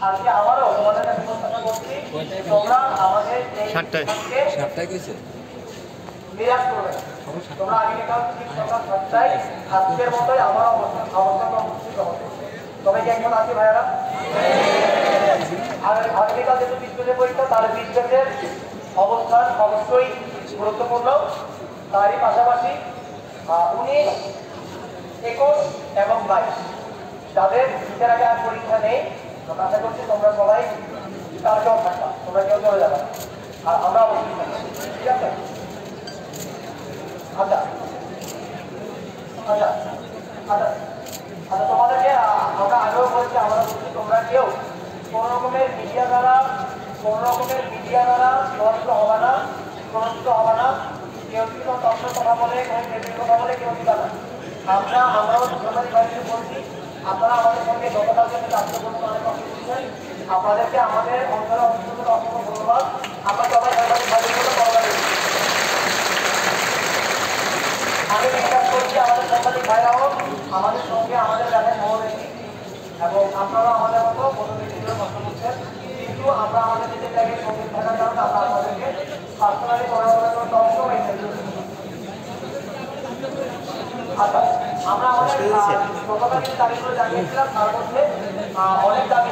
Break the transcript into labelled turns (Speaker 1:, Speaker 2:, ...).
Speaker 1: আজকে আমারও তোমাদের কাছে প্রশ্নটা করছি, তোমরা আমাদের এই
Speaker 2: সাতটায় গেছে
Speaker 1: বিরাজ করবে। তোমরা আগে কাল ঠিক সকাল 7টায় আজকের মতোই আমার অবস্থান কর্মসূচি গ্রহণ করবে। তবে কি একজন আছে ভাইয়ারা? আর আগামীকাল যেহেতু বিজ্ঞানের পরীক্ষা, তাহলে বিজ্ঞানের অবস্থান অবশ্যই গুরুত্বপূর্ণ। তারই পাশাপাশি 19, 21 এবং 22 যাদের ঈদের আগে আর পরীক্ষা নেই, আশা করছি তোমরা সবাই তার কেউ থাকবা, তোমরা কেউ চলে যাবে আর আমরা অবশ্যই থাকবো, ঠিক আছে? আচ্ছা আচ্ছা আচ্ছা আচ্ছা তোমাদেরকে আমরা আগেও বলছি, আমরা বলছি তোমরা কেউ কোনো রকমের মিডিয়া দ্বারা প্রভাবিত হবে না, কেউ যদি কোনো তথ্যের কথা বলে, কোনো টেবিল কথা বলে কেউ দিবা না। আমরাও সরকারি বাড়িতে বলছি, আপনারা আমাদের সঙ্গে যতটা কাজ করতে আপনাদেরকে আমাদের অন্তরে অসংখ্য ধন্যবাদ। আমরা সবাই সরকারি বাড়ির জন্য আমি বিশ্বাস করছি আমাদের সাংবাদিক ভাইরাও আমাদের সঙ্গে আমাদের যাদের সহযোগী এবং আপনারা আমাদের মতো মনোনীত কষ্ট করছেন, কিন্তু আমরা আমাদের নিজের জায়গায় সঙ্গে থাকার কারণে আমরা আপনাদেরকে পার্সোনালি পড়াশোনার জন্য অবশ্যই আচ্ছা, আমরা আমাদের গতকাল যে দাবিগুলো জানিয়েছিলাম তার মধ্যে অনেক দাবি